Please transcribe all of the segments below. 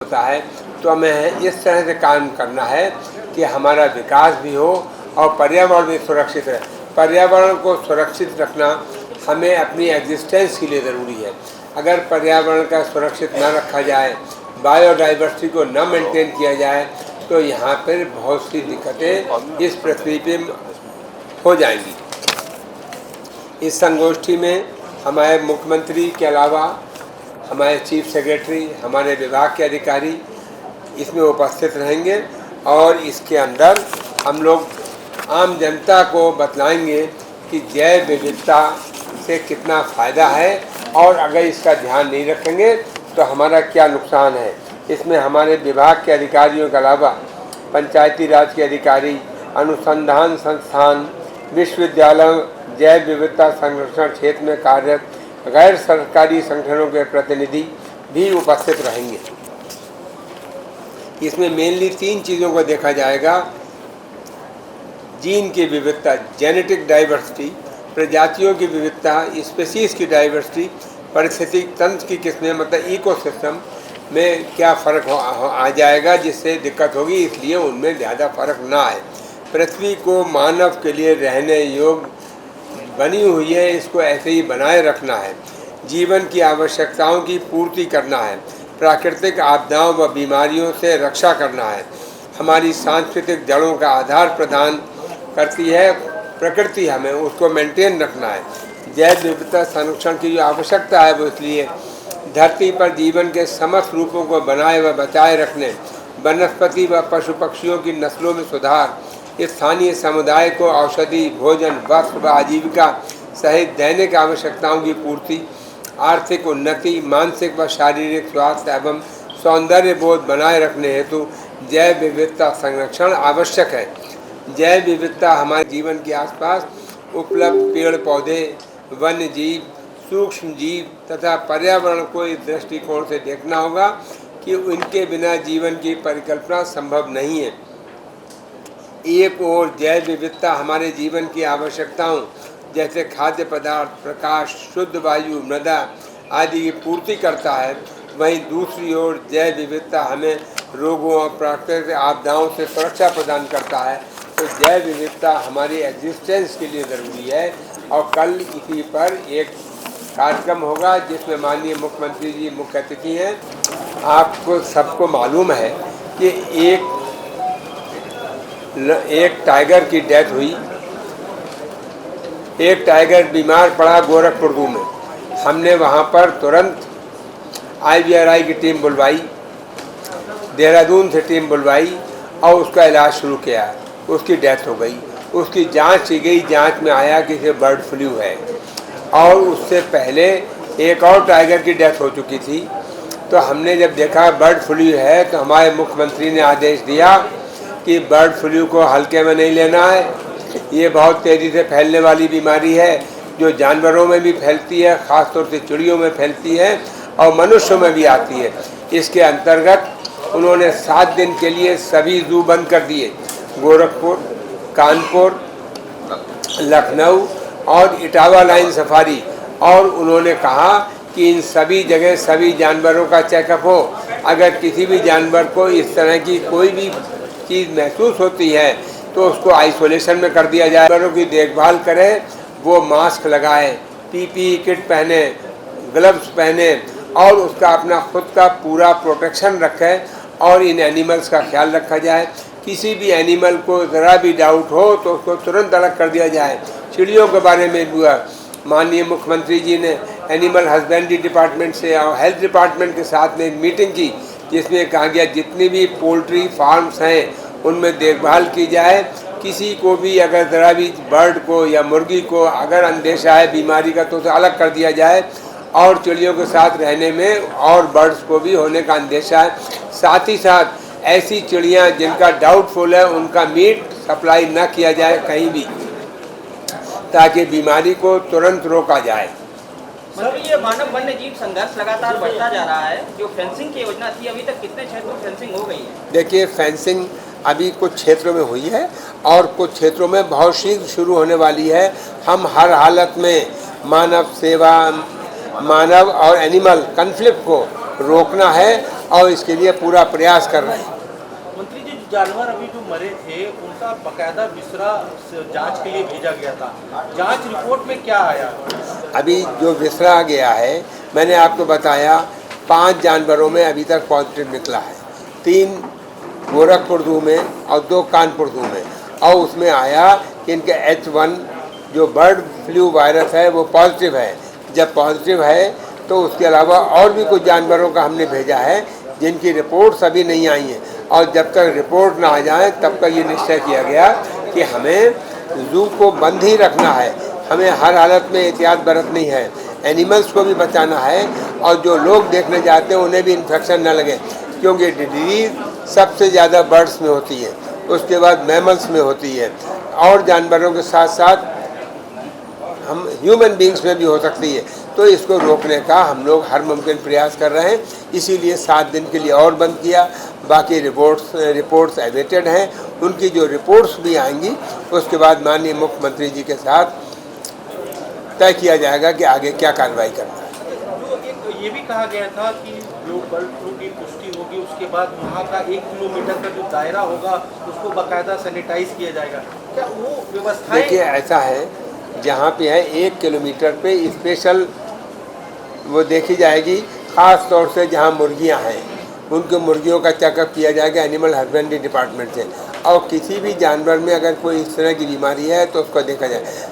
होता है तो हमें इस तरह से काम करना है कि हमारा विकास भी हो और पर्यावरण भी सुरक्षित रहे। पर्यावरण को सुरक्षित रखना हमें अपनी एग्जिस्टेंस के लिए ज़रूरी है। अगर पर्यावरण का सुरक्षित न रखा जाए, बायोडाइवर्सिटी को न मेंटेन किया जाए तो यहाँ पर बहुत सी दिक्कतें इस पृथ्वी पे हो जाएंगी। इस संगोष्ठी में हमारे मुख्यमंत्री के अलावा हमारे चीफ सेक्रेटरी, हमारे विभाग के अधिकारी इसमें उपस्थित रहेंगे और इसके अंदर हम लोग आम जनता को बतलाएंगे कि जैव विविधता से कितना फ़ायदा है और अगर इसका ध्यान नहीं रखेंगे तो हमारा क्या नुकसान है। इसमें हमारे विभाग के अधिकारियों के अलावा पंचायती राज के अधिकारी, अनुसंधान संस्थान, विश्वविद्यालय, जैव विविधता संरक्षण क्षेत्र में कार्यरत गैर सरकारी संगठनों के प्रतिनिधि भी उपस्थित रहेंगे। इसमें मेनली 3 चीज़ों को देखा जाएगा। जीन की विविधता, जेनेटिक डाइवर्सिटी, प्रजातियों की विविधता, स्पीशीज़ की डाइवर्सिटी, पारिस्थितिक तंत्र की किस्में, मतलब इकोसिस्टम में क्या फ़र्क आ जाएगा जिससे दिक्कत होगी, इसलिए उनमें ज़्यादा फ़र्क ना आए। पृथ्वी को मानव के लिए रहने योग्य बनी हुई है, इसको ऐसे ही बनाए रखना है। जीवन की आवश्यकताओं की पूर्ति करना है, प्राकृतिक आपदाओं व बीमारियों से रक्षा करना है। हमारी सांस्कृतिक जड़ों का आधार प्रदान करती है प्रकृति, हमें उसको मेंटेन रखना है। जैव विविधता संरक्षण की जो आवश्यकता है वो इसलिए धरती पर जीवन के समस्त रूपों को बनाए व बचाए रखने, वनस्पति व पशु पक्षियों की नस्लों में सुधार, स्थानीय समुदाय को औषधि, भोजन, वस्त्र व आजीविका सहित दैनिक आवश्यकताओं की पूर्ति, आर्थिक उन्नति, मानसिक व शारीरिक स्वास्थ्य एवं सौंदर्य बोध बनाए रखने हेतु जैव विविधता संरक्षण आवश्यक है। जैव विविधता हमारे जीवन के आसपास उपलब्ध पेड़ पौधे, वन्य जीव, सूक्ष्म जीव तथा पर्यावरण को इस दृष्टिकोण से देखना होगा कि उनके बिना जीवन की परिकल्पना संभव नहीं है। एक ओर जैव विविधता हमारे जीवन की आवश्यकताओं जैसे खाद्य पदार्थ, प्रकाश, शुद्ध वायु, मृदा आदि की पूर्ति करता है, वहीं दूसरी ओर जैव विविधता हमें रोगों और प्राकृतिक आपदाओं से सुरक्षा प्रदान करता है। तो जैव विविधता हमारी एग्जिस्टेंस के लिए ज़रूरी है। और कल इसी पर एक कार्यक्रम होगा जिसमें माननीय मुख्यमंत्री जी मुख्य अतिथि हैं। आपको सबको मालूम है कि एक टाइगर की डेथ हुई, एक टाइगर बीमार पड़ा गोरखपुर जू में। हमने वहाँ पर तुरंत IVRI की टीम बुलवाई, देहरादून से टीम बुलवाई और उसका इलाज शुरू किया। उसकी डेथ हो गई, उसकी जांच की गई, जांच में आया कि इसे बर्ड फ्लू है। और उससे पहले एक और टाइगर की डेथ हो चुकी थी। तो हमने जब देखा बर्ड फ्लू है तो हमारे मुख्यमंत्री ने आदेश दिया कि बर्ड फ्लू को हल्के में नहीं लेना है। ये बहुत तेज़ी से फैलने वाली बीमारी है जो जानवरों में भी फैलती है, ख़ासतौर से चिड़ियों में फैलती है और मनुष्यों में भी आती है। इसके अंतर्गत उन्होंने 7 दिन के लिए सभी जू बंद कर दिए, गोरखपुर, कानपुर, लखनऊ और इटावा लाइन सफारी। और उन्होंने कहा कि इन सभी जगह सभी जानवरों का चेकअप हो। अगर किसी भी जानवर को इस तरह की कोई भी चीज़ महसूस होती है तो उसको आइसोलेशन में कर दिया जाए। जानवरों की देखभाल करें, वो मास्क लगाए, PPE किट पहने, ग्लव्स पहने और उसका अपना खुद का पूरा प्रोटेक्शन रखें। और इन एनिमल्स का ख्याल रखा जाए। किसी भी एनिमल को ज़रा भी डाउट हो तो उसको तुरंत अलग कर दिया जाए। चिड़ियों के बारे में हुआ, माननीय मुख्यमंत्री जी ने एनिमल हस्बेंड्री डिपार्टमेंट से और हेल्थ डिपार्टमेंट के साथ में एक मीटिंग की जिसमें कहा गया जितनी भी पोल्ट्री फार्म्स हैं उनमें देखभाल की जाए। किसी को भी अगर ज़रा भी बर्ड को या मुर्गी को अगर अंदेशा है बीमारी का तो उसे अलग कर दिया जाए। और चिड़ियों के साथ रहने में और बर्ड्स को भी होने का अंदेशा है। साथ ही साथ ऐसी चिड़ियाँ जिनका डाउटफुल है उनका मीट सप्लाई न किया जाए कहीं भी, ताकि बीमारी को तुरंत रोका जाए। सर, ये मानव वन्य जीव संघर्ष लगातार बढ़ता जा रहा है। जो फेंसिंग की योजना थी, अभी तक कितने क्षेत्रों में फेंसिंग हो गई है? देखिए, फेंसिंग अभी कुछ क्षेत्रों में हुई है और कुछ क्षेत्रों में बहुत शीघ्र शुरू होने वाली है। हम हर हालत में मानव सेवा, मानव और एनिमल कन्फ्लिक्ट को रोकना है और इसके लिए पूरा प्रयास कर रहे हैं। मंत्री जी, जानवर अभी जो मरे थे उनका बकायदा विसरा जांच के लिए भेजा गया था, जांच रिपोर्ट में क्या आया? अभी जो विसरा गया है, मैंने आपको बताया 5 जानवरों में अभी तक पॉजिटिव निकला है, 3 गोरखपुर जू में और 2 कानपुर जू में, और उसमें आया कि इनके H1 जो बर्ड फ्लू वायरस है वो पॉजिटिव है। जब पॉजिटिव है तो उसके अलावा और भी कुछ जानवरों का हमने भेजा है जिनकी रिपोर्ट्स अभी नहीं आई हैं, और जब तक रिपोर्ट ना आ जाए तब तक ये निश्चय किया गया कि हमें जू को बंद ही रखना है, हमें हर हालत में एहतियात बरतनी है, एनिमल्स को भी बचाना है और जो लोग देखने जाते हैं उन्हें भी इन्फेक्शन न लगे, क्योंकि डिजीज़ सबसे ज़्यादा बर्ड्स में होती है, उसके बाद मैमल्स में होती है, और जानवरों के साथ साथ हम ह्यूमन बींग्स में भी हो सकती है। तो इसको रोकने का हम लोग हर मुमकिन प्रयास कर रहे हैं, इसीलिए 7 दिन के लिए और बंद किया। बाकी रिपोर्ट्स एवेटेड हैं, उनकी जो रिपोर्ट्स भी आएंगी उसके बाद माननीय मुख्यमंत्री जी के साथ तय किया जाएगा कि आगे क्या कार्रवाई करना है। ये भी कहा गया था कि जो बर्ड फ्लू की पुष्टि होगी उसके बाद वहाँ का 1 किलोमीटर का जो दायरा होगा उसको बाकायदा सैनिटाइज किया जाएगा, क्या वो व्यवस्था? देखिए, ऐसा है, जहाँ पे है 1 किलोमीटर पे स्पेशल वो देखी जाएगी, ख़ास तौर से जहाँ मुर्गियाँ हैं उनके मुर्गियों का चेकअप किया जाएगा एनिमल हस्बेंड्री डिपार्टमेंट से, और किसी भी जानवर में अगर कोई इस तरह की बीमारी है तो उसको देखा जाए।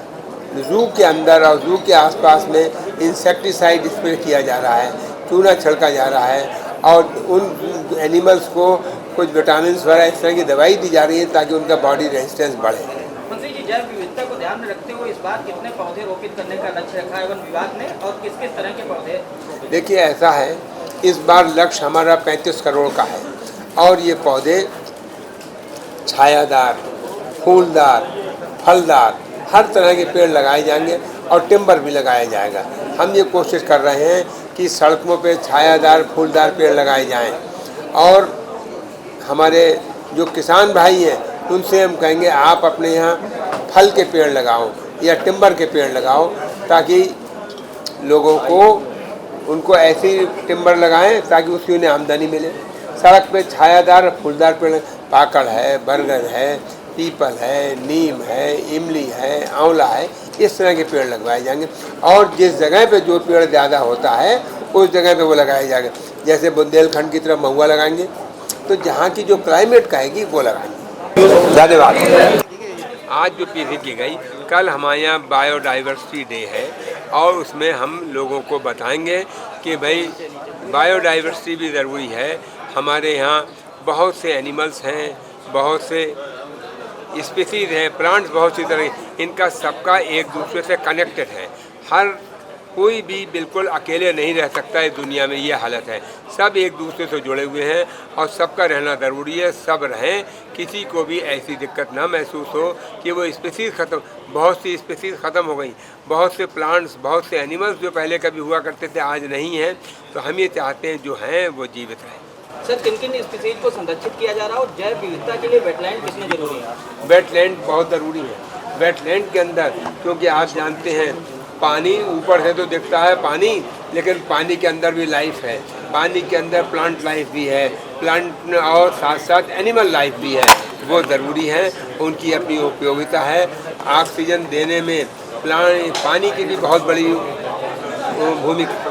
जू के अंदर और जू के आसपास में इंसेक्टिसाइड स्प्रे किया जा रहा है, चूना छिड़का जा रहा है, और उन एनिमल्स को कुछ विटामिन वगैरह इस तरह की दवाई दी जा रही है ताकि उनका बॉडी रेजिस्टेंस बढ़े। मंत्री जी, जैव विविधता को ध्यान में रखते हुए इस बार कितने पौधे रोपित करने का लक्ष्य रखा है वन विभाग ने, और किस किस तरह के पौधे? देखिए, ऐसा है, इस बार लक्ष्य हमारा 35 करोड़ का है, और ये पौधे छायादार, फूलदार, फलदार हर तरह के पेड़ लगाए जाएंगे और टिम्बर भी लगाया जाएगा। हम ये कोशिश कर रहे हैं कि सड़कों पे छायादार, फूलदार पेड़ लगाए जाएं, और हमारे जो किसान भाई हैं उनसे हम कहेंगे आप अपने यहाँ फल के पेड़ लगाओ या टिम्बर के पेड़ लगाओ, ताकि लोगों को उनको ऐसी टिम्बर लगाएं ताकि उसकी उन्हें आमदनी मिले। सड़क पे छायादार फूलदार पेड़, पाकड़ है, बरगद है, पीपल है, नीम है, इमली है, आंवला है, इस तरह के पेड़ लगवाए जाएंगे, और जिस जगह पे जो पेड़ ज़्यादा होता है उस जगह पे वो लगाए जाएंगे। जैसे बुंदेलखंड की तरफ महुआ लगाएंगे तो जहाँ की जो क्लाइमेट कहेगी वो लगाएंगे। धन्यवाद। आज जो पीढ़ी की गई, कल हमारे यहाँ बायोडाइवर्सिटी डे है, और उसमें हम लोगों को बताएंगे कि भाई बायोडाइवर्सिटी भी ज़रूरी है। हमारे यहाँ बहुत से एनिमल्स हैं, बहुत से स्पीसीज़ हैं, प्लांट्स बहुत सी तरह, इनका सबका एक दूसरे से कनेक्टेड है। हर कोई भी बिल्कुल अकेले नहीं रह सकता इस दुनिया में, ये हालत है। सब एक दूसरे से जुड़े हुए हैं और सबका रहना ज़रूरी है, सब रहें, किसी को भी ऐसी दिक्कत ना महसूस हो कि वो स्पीसीज़ ख़त्म, बहुत सी स्पीसीज़ ख़त्म हो गई, बहुत से प्लांट्स, बहुत से एनिमल्स जो पहले कभी हुआ करते थे आज नहीं हैं। तो हम ये चाहते हैं जो हैं वो जीवित रहें। सर, किन किन स्पीसीज को संरक्षित किया जा रहा है और जैव विविधता के लिए वेटलैंड कितने जरूरी है? वेटलैंड बहुत ज़रूरी है। वेटलैंड के अंदर, क्योंकि आप जानते हैं पानी ऊपर से तो दिखता है पानी, लेकिन पानी के अंदर भी लाइफ है, पानी के अंदर प्लांट लाइफ भी है, प्लांट और साथ साथ एनिमल लाइफ भी है, वो ज़रूरी है, उनकी अपनी उपयोगिता है। ऑक्सीजन देने में पानी की भी बहुत बड़ी भूमिका